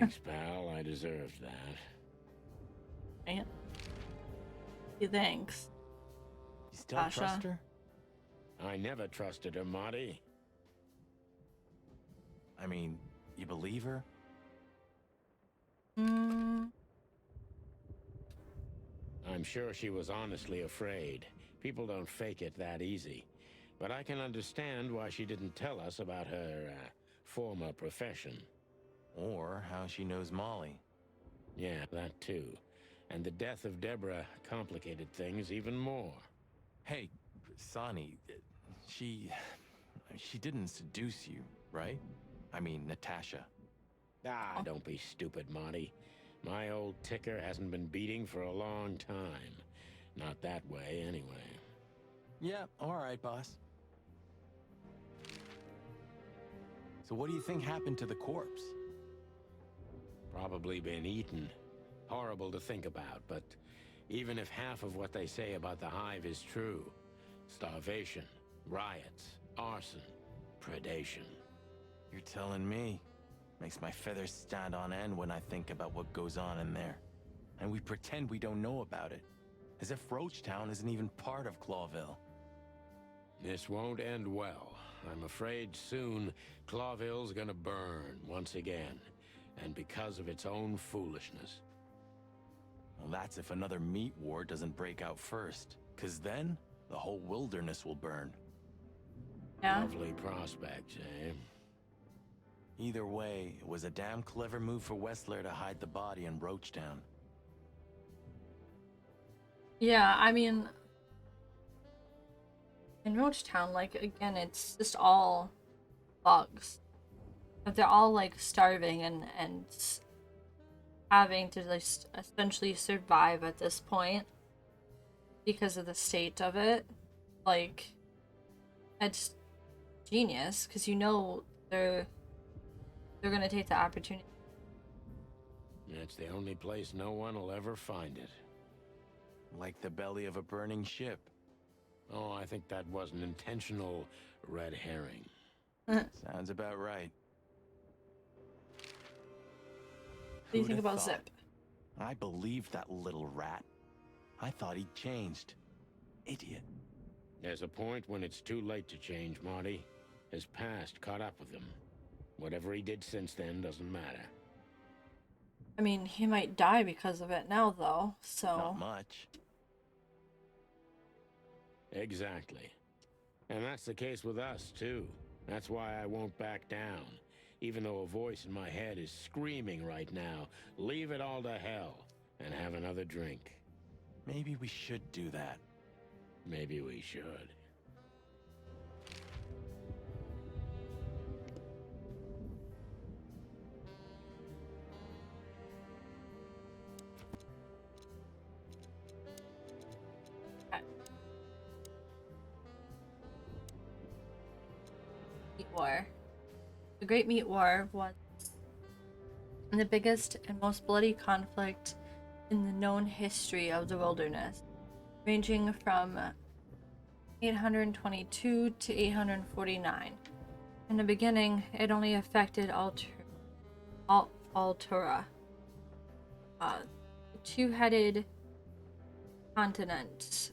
Thanks, pal. I deserved that. Right? Thanks, You still Tasha. trust her? I never trusted her, Marty. I mean, you believe her? Hmm. I'm sure she was honestly afraid. People don't fake it that easy. But I can understand why she didn't tell us about her former profession. Or how she knows Molly. Yeah, that too. And the death of Deborah complicated things even more. Hey, Sonny, she didn't seduce you, right? I mean, Natasha. Ah, don't be stupid, Marty. My old ticker hasn't been beating for a long time. Not that way, anyway. Yeah, all right, boss. So what do you think happened to the corpse? Probably been eaten. Horrible to think about, but even if half of what they say about the Hive is true, starvation, riots, arson, predation. You're telling me. Makes my feathers stand on end when I think about what goes on in there. And we pretend we don't know about it. As if Roachtown isn't even part of Clawville. This won't end well. I'm afraid soon Clawville's gonna burn once again, and because of its own foolishness. Well, that's if another meat war doesn't break out first. 'Cause then, the whole wilderness will burn. Yeah. Lovely prospects, eh? Either way, it was a damn clever move for Wessler to hide the body in Roachtown. Yeah, I mean, in Roachtown, like, again, it's just all bugs. But they're all, like, starving and having to, like, essentially survive at this point because of the state of it. Like, it's genius, because you know they're gonna take the opportunity. It's the only place no one will ever find it. Like the belly of a burning ship. Oh, I think that was an intentional red herring. Sounds about right. What do you Who'da think about thought? Zip? I believed that little rat. I thought he'd changed. Idiot. There's a point when it's too late to change, Marty. His past caught up with him. Whatever he did since then doesn't matter. I mean, he might die because of it now, though, so... Not much. Exactly. And that's the case with us, too. That's why I won't back down. Even though a voice in my head is screaming right now, leave it all to hell and have another drink. Maybe we should do that. Maybe we should. Meat War. The Great Meat War was the biggest and most bloody conflict in the known history of the wilderness, ranging from 822 to 849. In the beginning, it only affected Altura, the two-headed continent,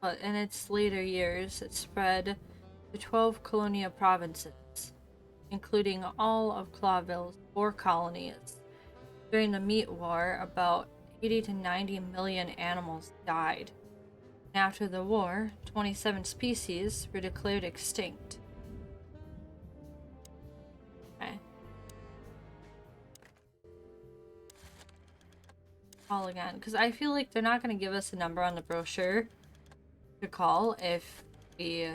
but in its later years, it spread to 12 colonial provinces, including all of Clawville's 4 colonies. During the Meat War, about 80 to 90 million animals died. And after the war, 27 species were declared extinct. Okay. Call again, because I feel like they're not going to give us a number on the brochure to call if we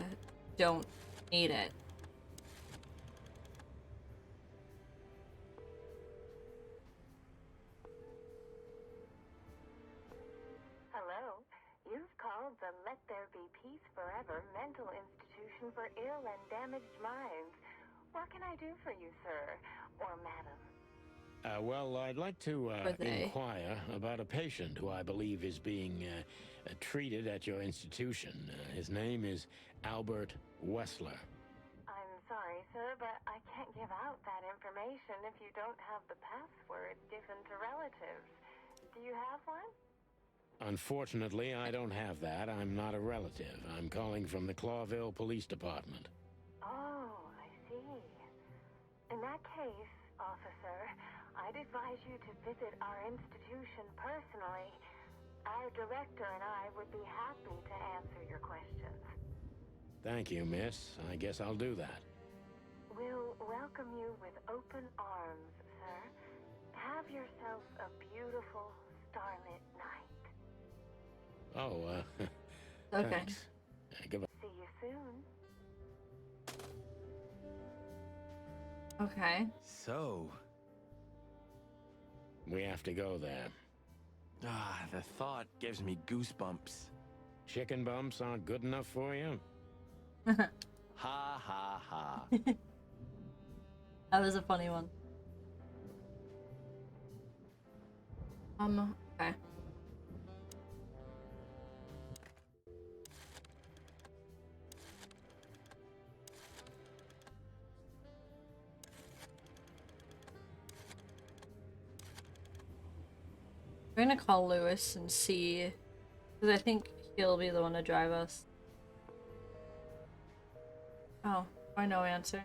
don't need it. Hello. You've called the Let There Be Peace Forever mental institution for ill and damaged minds. What can I do for you, sir? Or madam? Well, I'd like to Were they? inquire about a patient who I believe is being treated at your institution. His name is Albert Wessler. I'm sorry, sir, but I can't give out that information if you don't have the password given to relatives. Do you have one? Unfortunately, I don't have that. I'm not a relative. I'm calling from the Clawville Police Department. Oh, I see. In that case, officer, I'd advise you to visit our institution personally. Our director and I would be happy to answer your questions. Thank you, miss. I guess I'll do that. We'll welcome you with open arms, sir. Have yourself a beautiful starlit night. Oh, Okay. thanks. Goodbye. See you soon. Okay. So, We have to go there. the thought gives me goosebumps. Chicken bumps aren't good enough for you? Ha ha ha. That was a funny one. Okay. We're gonna call Lewis and see, because I think he'll be the one to drive us. Oh, or no answer.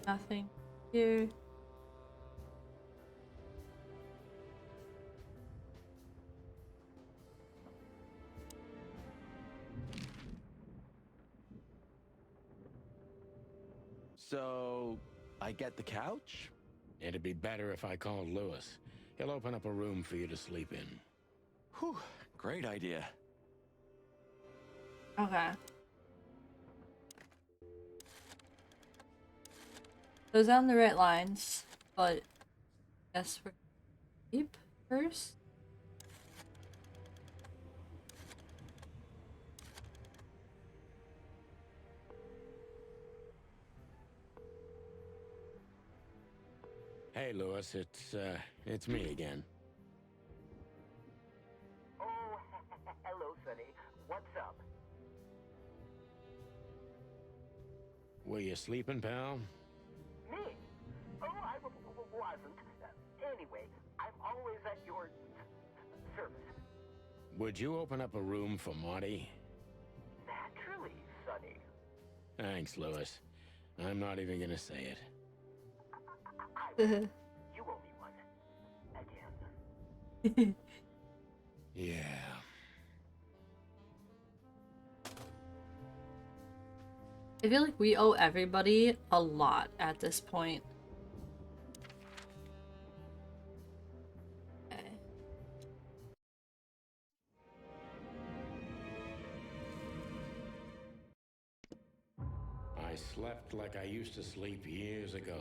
Nothing here. So, I get the couch? It'd be better if I called Lewis. He'll open up a room for you to sleep in. Whew, great idea. Okay. Those on the right lines, but guess we're sleep first. Hey, Lewis, it's me again. Oh, hello, Sonny. What's up? Were you sleeping, pal? Me? Oh, I wasn't. Anyway, I'm always at your service. Would you open up a room for Marty? Naturally, Sonny. Thanks, Lewis. I'm not even gonna say it. You owe me one. Again. Yeah. I feel like we owe everybody a lot at this point. Okay. I slept like I used to sleep years ago.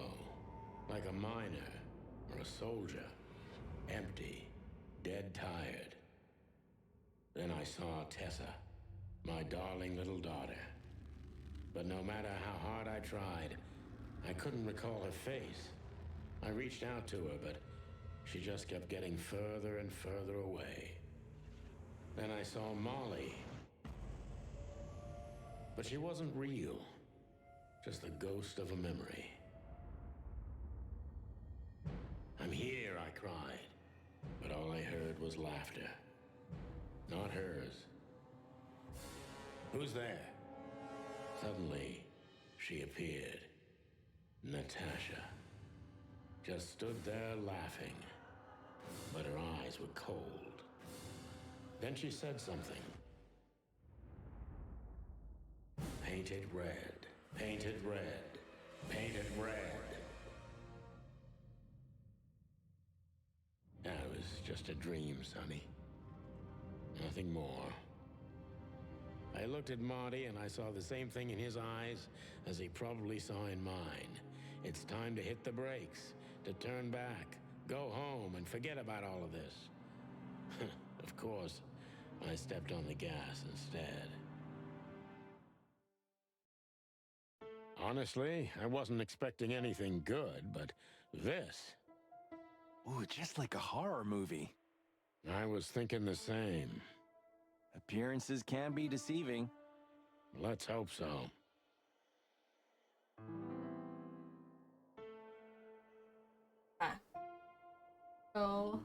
Like a miner or a soldier. Empty. Dead tired. Then I saw Tessa. My darling little daughter. But no matter how hard I tried, I couldn't recall her face. I reached out to her, but she just kept getting further and further away. Then I saw Molly. But she wasn't real. Just the ghost of a memory. I'm here, I cried. But all I heard was laughter. Not hers. Who's there? Suddenly, she appeared. Natasha. Just stood there laughing. But her eyes were cold. Then she said something. Painted red. Painted red. Painted red. That was just a dream, Sonny. Nothing more. I looked at Marty and I saw the same thing in his eyes as he probably saw in mine. It's time to hit the brakes, to turn back, go home and forget about all of this. Of course, I stepped on the gas instead. Honestly, I wasn't expecting anything good, but this... Ooh, just like a horror movie. I was thinking the same. Appearances can be deceiving. Let's hope so. Ah. So.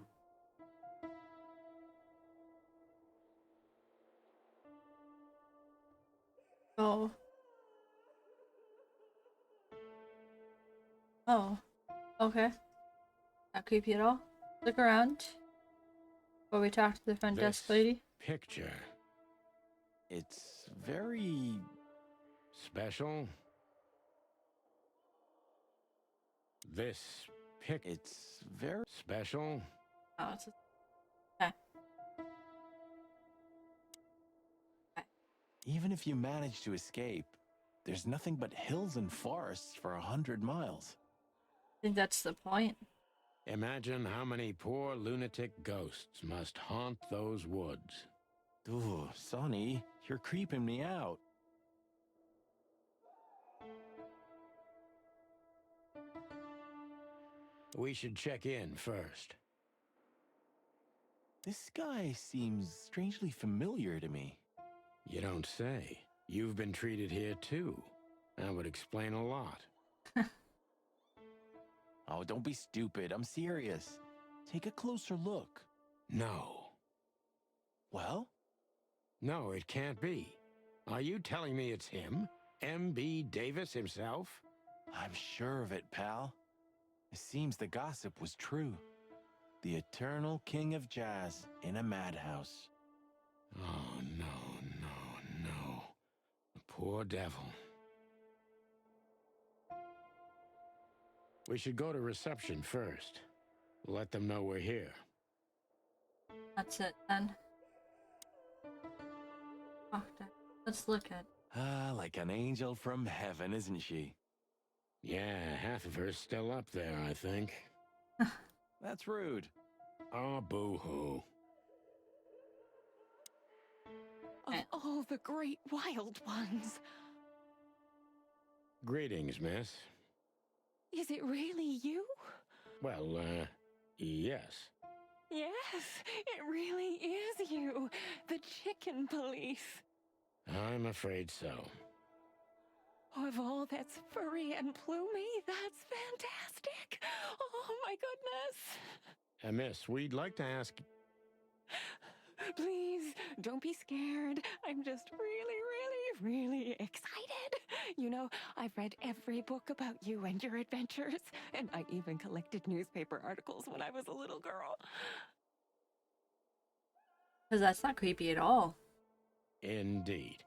Oh. Oh. Okay. Not creepy at all. Look around. Before we talk to the front desk This lady. picture. It's very... Special? This pic. It's very... Special? Oh, it's okay. Even if you manage to escape, there's nothing but hills and forests for 100 miles. I think that's the point. Imagine how many poor lunatic ghosts must haunt those woods. Ooh, Sonny, you're creeping me out. We should check in first. This guy seems strangely familiar to me. You don't say. You've been treated here too. That would explain a lot. Oh, don't be stupid. I'm serious. Take a closer look. No. Well? No, it can't be. Are you telling me it's him? M.B. Davis himself? I'm sure of it, pal. It seems the gossip was true. The eternal king of jazz in a madhouse. Oh, no. The poor devil. We should go to reception first. Let them know we're here. That's it then. Doctor. Let's look at. Ah, like an angel from heaven, isn't she? Yeah, half of her's still up there, I think. That's rude. Oh, boo-hoo. Of all the great wild ones. Greetings, miss. Is it really you? Well, yes. Yes, it really is you. The chicken police. I'm afraid so. Of all that's furry and plumey, that's fantastic. Oh my goodness. Miss, we'd like to ask... Please, don't be scared. I'm just really excited. You know, I've read every book about you and your adventures, and I even collected newspaper articles when I was a little girl. Because that's not creepy at all. Indeed.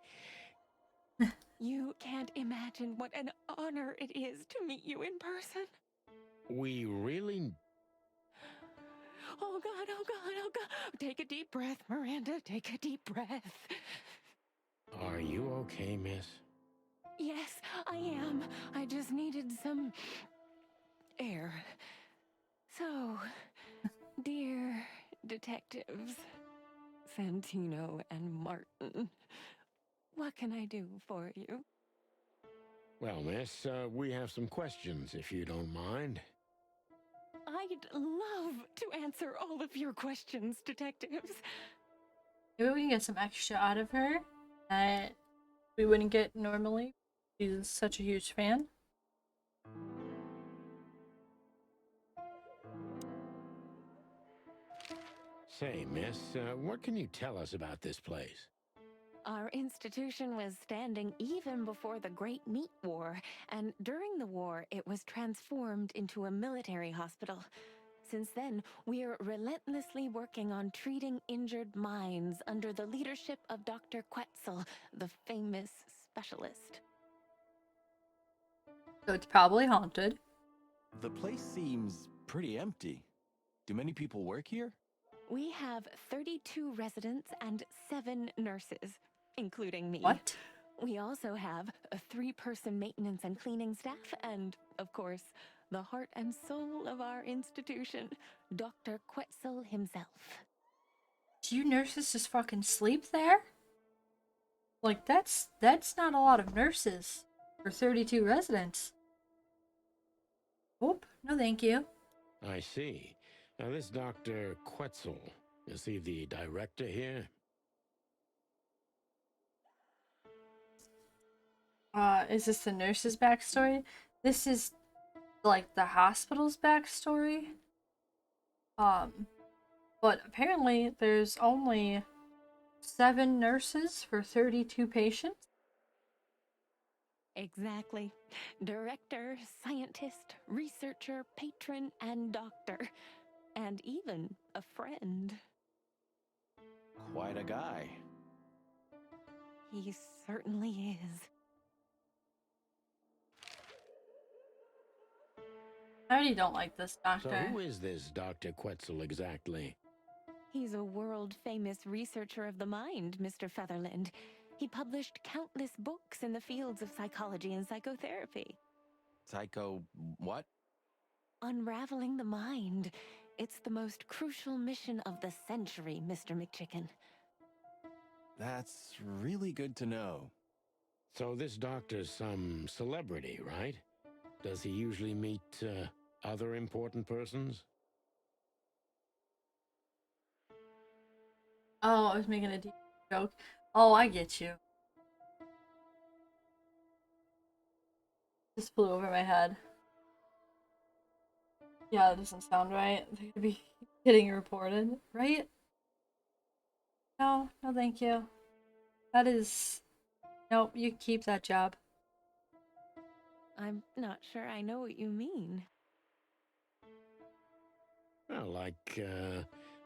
You can't imagine what an honor it is to meet you in person. We really... Oh God, oh God, oh God. Take a deep breath, Miranda. Take a deep breath. Are you okay, miss? Yes, I am. I just needed some air. So, dear detectives, Santino and Martin, what can I do for you? Well, miss, we have some questions, if you don't mind. I'd love to answer all of your questions, detectives. Maybe we can get some extra out of her that we wouldn't get normally. She's such a huge fan. Say, miss, what can you tell us about this place? Our institution was standing even before the Great Meat War, and during the war, it was transformed into a military hospital. Since then, we're relentlessly working on treating injured minds under the leadership of Dr. Quetzal, the famous specialist. So it's probably haunted. The place seems pretty empty. Do many people work here? We have 32 residents and 7 nurses, including me. What? We also have a 3-person maintenance and cleaning staff, and, of course, the heart and soul of our institution, Dr. Quetzal himself. Do you nurses just fucking sleep there? Like, that's not a lot of nurses for 32 residents. Oh, no thank you. I see. Now, this Dr. Quetzal, is he the director here? Is this the nurse's backstory? This is like the hospital's backstory. But apparently there's only 7 nurses for 32 patients. Exactly. Director, scientist, researcher, patron, and doctor. And even a friend. Quite a guy. He certainly is. I already don't like this So doctor. who is this Dr. Quetzal exactly? He's a world-famous researcher of the mind, Mr. Featherland. He published countless books in the fields of psychology and psychotherapy. Psycho... what? Unraveling the mind. It's the most crucial mission of the century, Mr. McChicken. That's really good to know. So this doctor's some celebrity, right? Does he usually meet other important persons? Oh, I was making a deep joke. Oh, I get you. Just flew over my head. Yeah, that doesn't sound right. They could be getting reported, right? No, no thank you. That is... Nope, you keep that job. I'm not sure I know what you mean. Well, like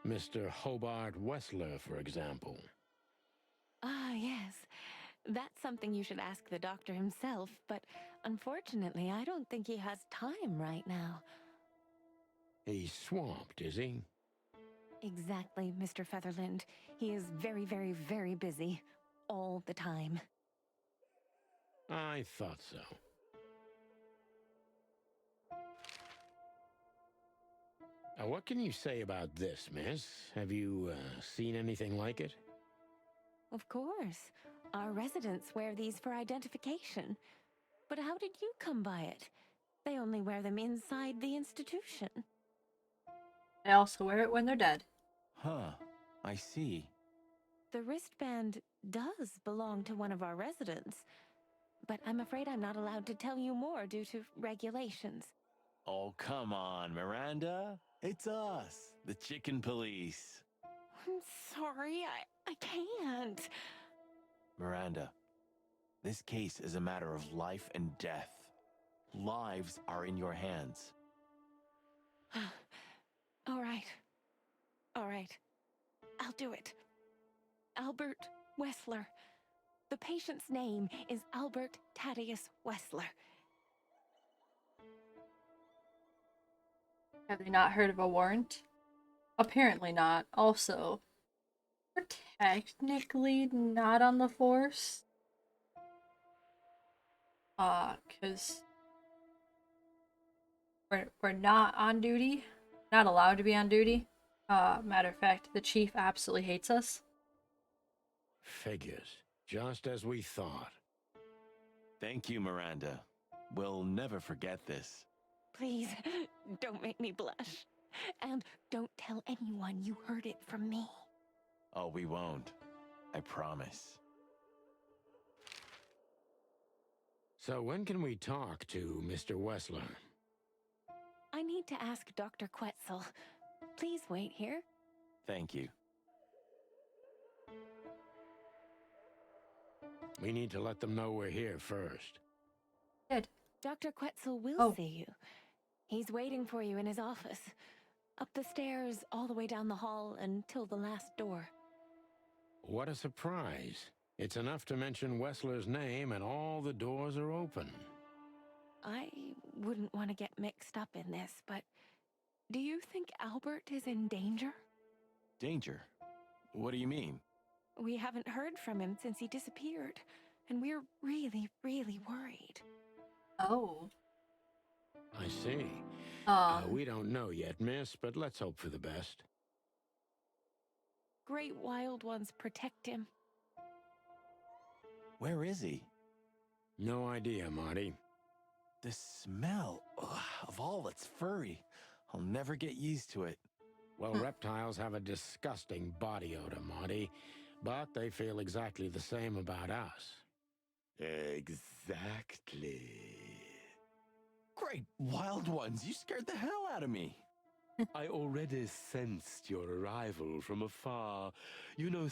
Mr. Hobart Wessler, for example. Ah, yes. That's something you should ask the doctor himself, but unfortunately, I don't think he has time right now. He's swamped, is he? Exactly, Mr. Featherland. He is very, very, very busy. All the time. I thought so. What can you say about this, miss? Have you seen anything like it? Of course. Our residents wear these for identification. But how did you come by it? They only wear them inside the institution. They also wear it when they're dead. Huh. I see. The wristband does belong to one of our residents, but I'm afraid I'm not allowed to tell you more due to regulations. Oh, come on, Miranda. It's us, the Chicken Police. I'm sorry, I can't. Miranda, this case is a matter of life and death. Lives are in your hands. All right. All right. I'll do it. Albert Wessler. The patient's name is Albert Thaddeus Wessler. Have they not heard of a warrant? Apparently not. Also, we're technically not on the force. Cause we're not on duty. Not allowed to be on duty. Matter of fact, the chief absolutely hates us. Figures. Just as we thought. Thank you, Miranda. We'll never forget this. Please, don't make me blush. And don't tell anyone you heard it from me. Oh, we won't. I promise. So when can we talk to Mr. Wessler? I need to ask Dr. Quetzal. Please wait here. Thank you. We need to let them know we're here first. Good. Dr. Quetzal will Oh. see you. He's waiting for you in his office. Up the stairs, all the way down the hall, until the last door. What a surprise. It's enough to mention Wessler's name and all the doors are open. I wouldn't want to get mixed up in this, but do you think Albert is in danger? Danger? What do you mean? We haven't heard from him since he disappeared, and we're really, really worried. Oh. I see. We don't know yet, miss, but let's hope for the best. Great wild ones protect him. Where is he? No idea, Marty. The smell of all that's furry. I'll never get used to it. Well, reptiles have a disgusting body odor, Marty, but they feel exactly the same about us. Exactly. Great wild ones, you scared the hell out of me. I already sensed your arrival from afar. You know,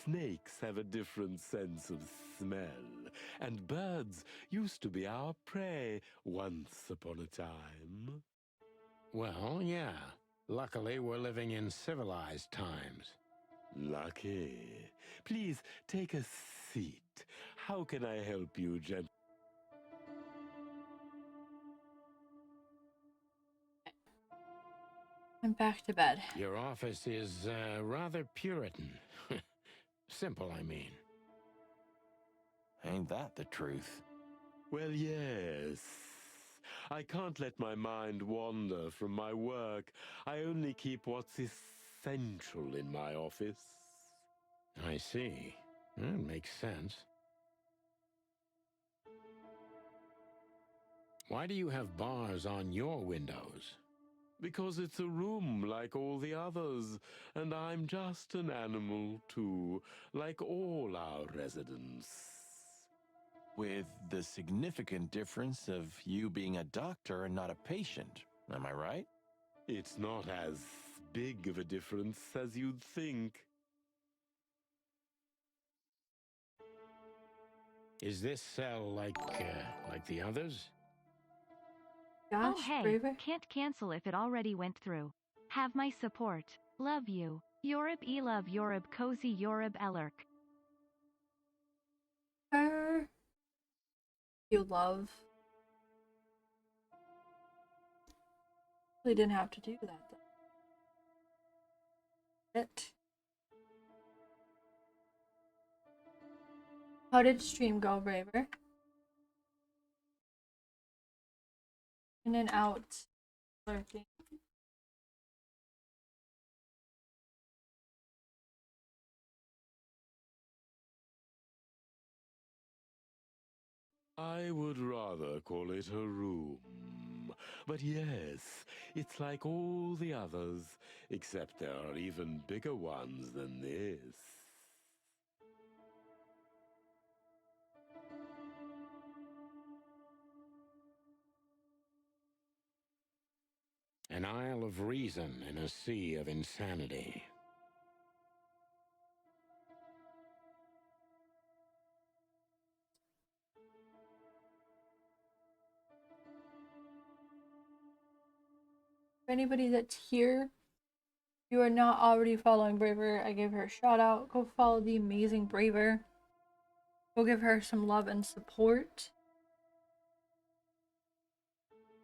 snakes have a different sense of smell, and birds used to be our prey once upon a time. Well, yeah. Luckily, we're living in civilized times. Lucky. Please take a seat. How can I help you, gent? I'm back to bed. Your office is rather Puritan. Simple, I mean. Ain't that the truth? Well, yes. I can't let my mind wander from my work. I only keep what's essential in my office. I see. That makes sense. Why do you have bars on your windows? Because it's a room like all the others, and I'm just an animal too, like all our residents. With the significant difference of you being a doctor and not a patient, am I right? It's not as big of a difference as you'd think. Is this cell like the others? Gosh, Oh hey, Braver. can't cancel if it already went through. Have my support. Love you. Yorub Elove Yorub Cozy Yorub Elerk. Her. You love. Really didn't have to do that though. It. How did stream go, Braver? In and out. Lurking. I would rather call it a room. But yes, it's like all the others, except there are even bigger ones than this. An isle of reason in a sea of insanity. For anybody that's here, you are not already following Braver, I give her a shout out. Go follow the amazing Braver. Go give her some love and support.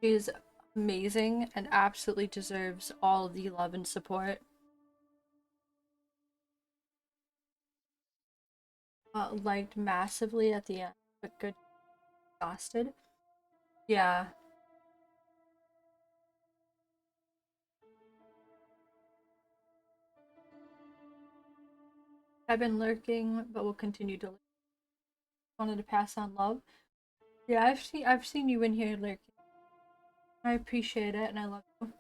She is amazing and absolutely deserves all of the love and support. Liked massively at the end, but good. Exhausted. Yeah. I've been lurking, but will continue to lurk. Wanted to pass on love. Yeah, I've seen you in here lurking. I appreciate it and I love you.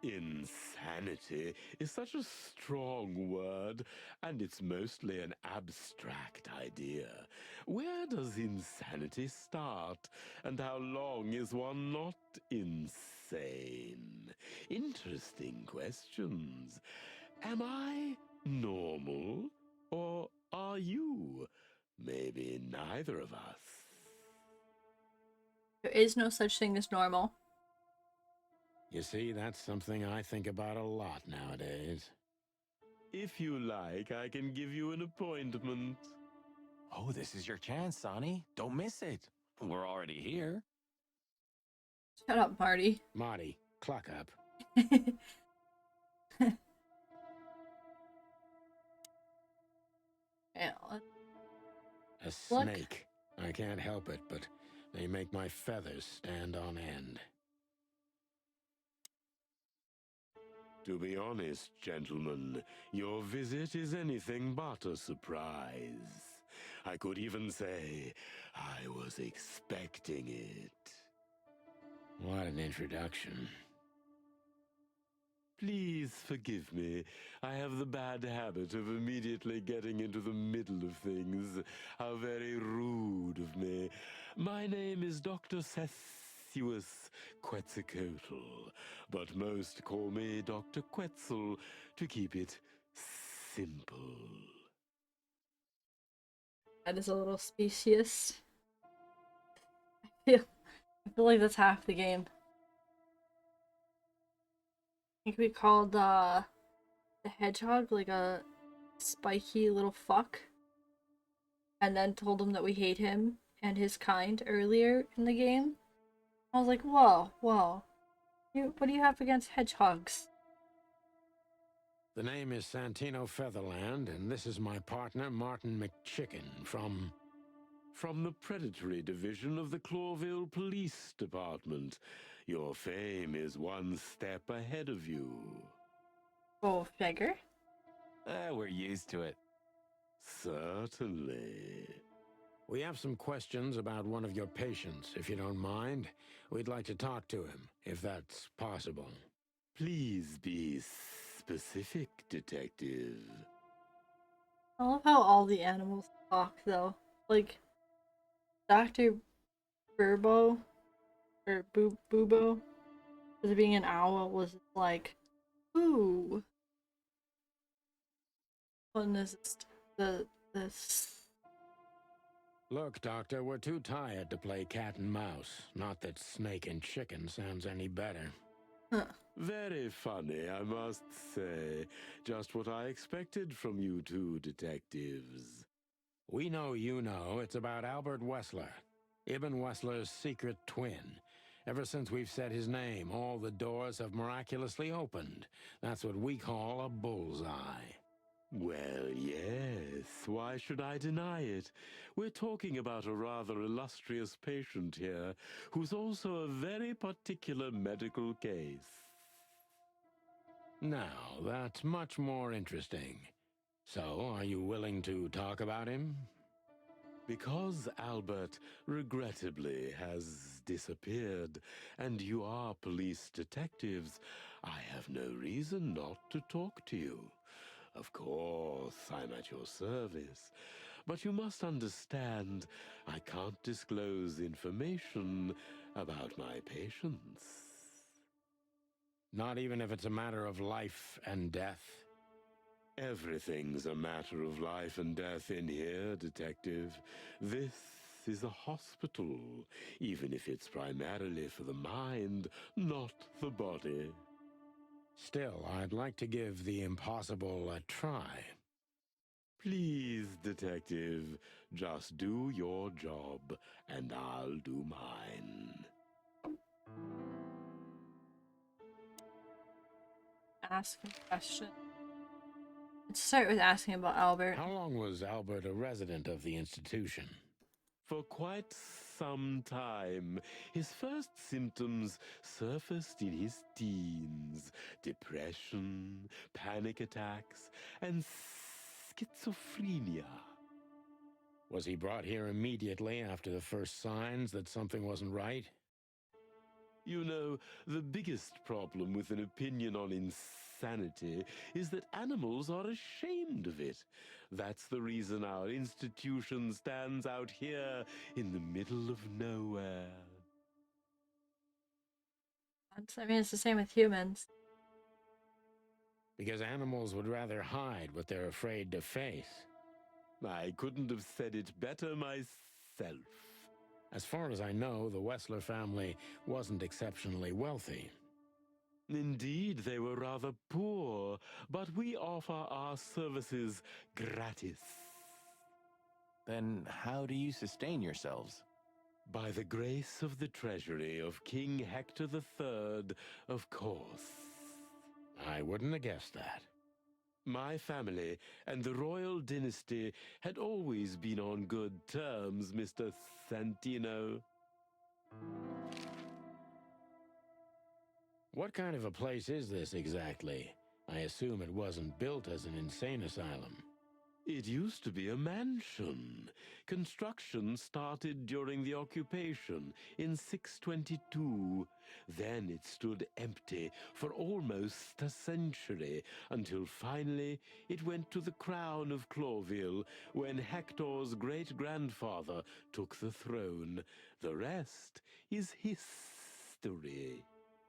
Insanity is such a strong word, and it's mostly an abstract idea. Where does insanity start, and how long is one not insane? Interesting questions. Am I normal, or are you? Maybe neither of us. There is no such thing as normal. You see, that's something I think about a lot nowadays. If you like, I can give you an appointment. Oh, this is your chance, Sonny. Don't miss it. We're already here. Shut up, Marty. Marty, cluck up. Yeah, A Look. snake. I can't help it, but they make my feathers stand on end. To be honest, gentlemen, your visit is anything but a surprise. I could even say I was expecting it. What an introduction. Please forgive me. I have the bad habit of immediately getting into the middle of things. How very rude of me. My name is Dr. Sessuus Quetzalcoatl, but most call me Dr. Quetzal to keep it simple. That is a little specious. I feel like that's half the game. I think we called the hedgehog like a spiky little fuck, and then told him that we hate him and his kind earlier in the game. I was like, whoa, whoa. What do you have against hedgehogs? The name is Santino Featherland, and this is my partner, Martin McChicken, from the Predatory Division of the Clawville Police Department. Your fame is one step ahead of you. Oh, figure. We're used to it. Certainly. We have some questions about one of your patients, if you don't mind. We'd like to talk to him, if that's possible. Please be specific, Detective. I love how all the animals talk, though. Like, Dr. Burbo, or Bubo, as being an owl, was like, ooh. What is this? Look, Doctor, we're too tired to play cat and mouse. Not that snake and chicken sounds any better. Huh. Very funny, I must say. Just what I expected from you two detectives. We know you know it's about Albert Wessler, Ibn Wessler's secret twin. Ever since we've said his name, all the doors have miraculously opened. That's what we call a bullseye. Well, yes. Why should I deny it? We're talking about a rather illustrious patient here, who's also a very particular medical case. Now, that's much more interesting. So, are you willing to talk about him? Because Albert, regrettably, has disappeared, and you are police detectives, I have no reason not to talk to you. Of course, I'm at your service, but you must understand I can't disclose information about my patients. Not even if it's a matter of life and death? Everything's a matter of life and death in here, Detective. This is a hospital, even if it's primarily for the mind, not the body. Still, I'd like to give the impossible a try. Please, Detective, just do your job, and I'll do mine. Ask a question. Let's start with asking about Albert. How long was Albert a resident of the institution? For quite some time, his first symptoms surfaced in his teens. Depression, panic attacks, and schizophrenia. Was he brought here immediately after the first signs that something wasn't right? You know, the biggest problem with an opinion on insanity is that animals are ashamed of it. That's the reason our institution stands out here in the middle of nowhere. I mean, it's the same with humans. Because animals would rather hide what they're afraid to face. I couldn't have said it better myself. As far as I know, the Wessler family wasn't exceptionally wealthy. Indeed, they were rather poor, but we offer our services gratis. Then how do you sustain yourselves? By the grace of the treasury of King Hector III, of course. I wouldn't have guessed that. My family and the royal dynasty had always been on good terms, Mr. Santino. What kind of a place is this exactly? I assume it wasn't built as an insane asylum. It used to be a mansion. Construction started during the occupation in 622. Then it stood empty for almost a century, until finally it went to the crown of Clawville when Hector's great-grandfather took the throne. The rest is history.